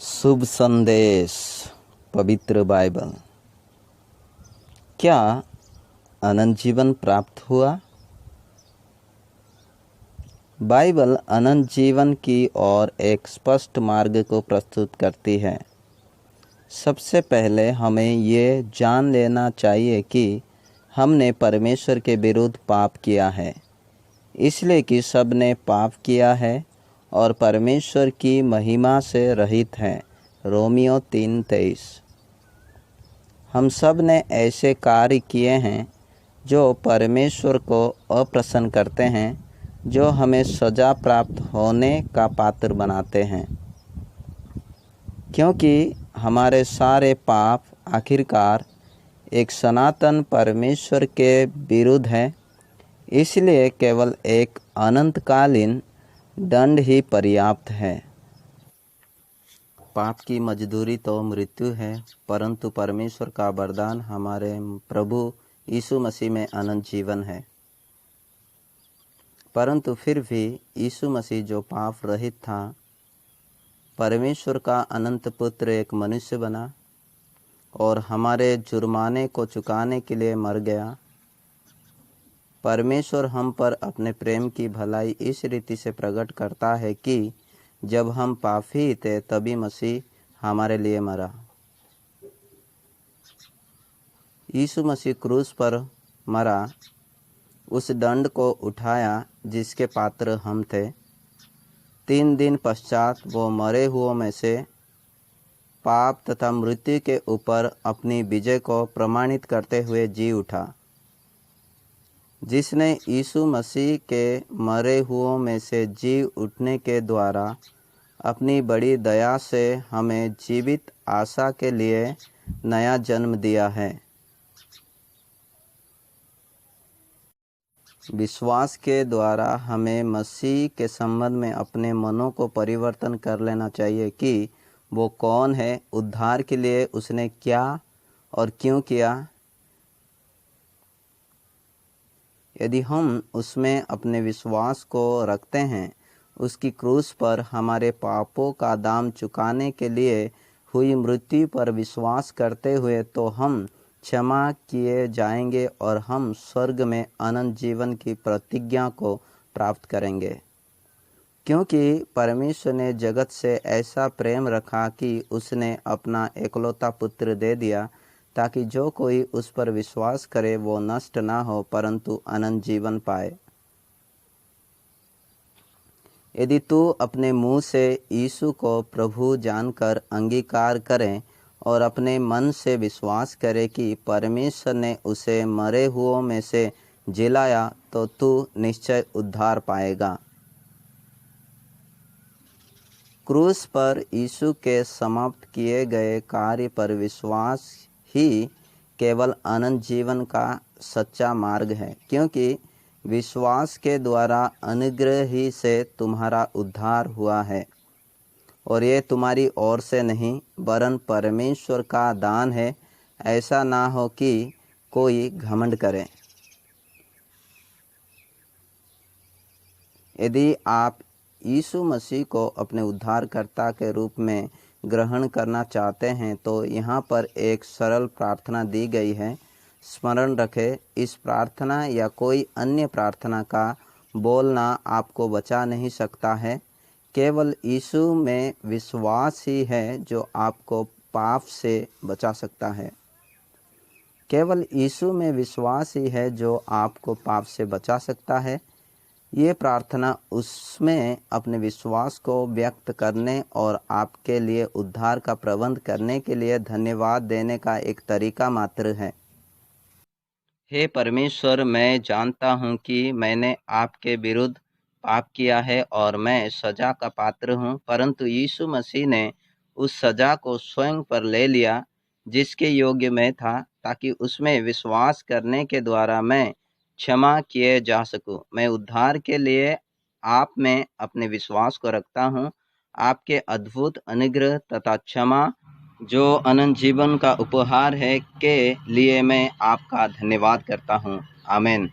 शुभ संदेश पवित्र बाइबल। क्या अनंत जीवन प्राप्त हुआ? बाइबल अनंत जीवन की ओर एक स्पष्ट मार्ग को प्रस्तुत करती है। सबसे पहले हमें ये जान लेना चाहिए कि हमने परमेश्वर के विरुद्ध पाप किया है, इसलिए कि सब ने पाप किया है और परमेश्वर की महिमा से रहित हैं। रोमियो 3:23। हम सब ने ऐसे कार्य किए हैं जो परमेश्वर को अप्रसन्न करते हैं, जो हमें सजा प्राप्त होने का पात्र बनाते हैं। क्योंकि हमारे सारे पाप आखिरकार एक सनातन परमेश्वर के विरुद्ध है, इसलिए केवल एक अनंतकालीन दंड ही पर्याप्त है। पाप की मजदूरी तो मृत्यु है, परंतु परमेश्वर का वरदान हमारे प्रभु यीशु मसीह में अनंत जीवन है। परंतु फिर भी यीशु मसीह जो पाप रहित था, परमेश्वर का अनंत पुत्र एक मनुष्य बना और हमारे जुर्माने को चुकाने के लिए मर गया। परमेश्वर हम पर अपने प्रेम की भलाई इस रीति से प्रकट करता है कि जब हम पापी थे तभी मसीह हमारे लिए मरा। यीशु मसीह क्रूस पर मरा, उस दंड को उठाया जिसके पात्र हम थे। 3 दिन पश्चात वो मरे हुओं में से पाप तथा मृत्यु के ऊपर अपनी विजय को प्रमाणित करते हुए जी उठा। जिसने यीशु मसीह के मरे हुओं में से जी उठने के द्वारा अपनी बड़ी दया से हमें जीवित आशा के लिए नया जन्म दिया है। विश्वास के द्वारा हमें मसीह के संबंध में अपने मनों को परिवर्तन कर लेना चाहिए कि वो कौन है, उद्धार के लिए उसने क्या और क्यों किया। यदि हम उसमें अपने विश्वास को रखते हैं, उसकी क्रूस पर हमारे पापों का दाम चुकाने के लिए हुई मृत्यु पर विश्वास करते हुए, तो हम क्षमा किए जाएंगे और हम स्वर्ग में अनंत जीवन की प्रतिज्ञा को प्राप्त करेंगे। क्योंकि परमेश्वर ने जगत से ऐसा प्रेम रखा कि उसने अपना एकलौता पुत्र दे दिया, ताकि जो कोई उस पर विश्वास करे वो नष्ट ना हो परंतु अनंत जीवन पाए। यदि तू अपने मुंह से यीशु को प्रभु जानकर अंगीकार करे और अपने मन से विश्वास करे कि परमेश्वर ने उसे मरे हुओं में से जिलाया, तो तू निश्चय उद्धार पाएगा। क्रूस पर यीशु के समाप्त किए गए कार्य पर विश्वास ही केवल अनंत जीवन का सच्चा मार्ग है, क्योंकि विश्वास के द्वारा अनुग्रह ही से तुम्हारा उद्धार हुआ है, और ये तुम्हारी ओर से नहीं वरन परमेश्वर का दान है। ऐसा ना हो कि कोई घमंड करे। यदि आप यीशु मसीह को अपने उद्धारकर्ता के रूप में ग्रहण करना चाहते हैं, तो यहाँ पर एक सरल प्रार्थना दी गई है। स्मरण रखें, इस प्रार्थना या कोई अन्य प्रार्थना का बोलना आपको बचा नहीं सकता है। केवल यीशु में विश्वास ही है जो आपको पाप से बचा सकता है। केवल यीशु में विश्वास ही है जो आपको पाप से बचा सकता है। ये प्रार्थना उसमें अपने विश्वास को व्यक्त करने और आपके लिए उद्धार का प्रबंध करने के लिए धन्यवाद देने का एक तरीका मात्र है। हे परमेश्वर, मैं जानता हूँ कि मैंने आपके विरुद्ध पाप किया है और मैं सजा का पात्र हूँ, परंतु यीशु मसीह ने उस सजा को स्वयं पर ले लिया जिसके योग्य मैं था, ताकि उसमें विश्वास करने के द्वारा मैं क्षमा किए जा सकूं। मैं उद्धार के लिए आप में अपने विश्वास को रखता हूँ। आपके अद्भुत अनुग्रह तथा क्षमा जो अनंत जीवन का उपहार है के लिए मैं आपका धन्यवाद करता हूँ। आमीन।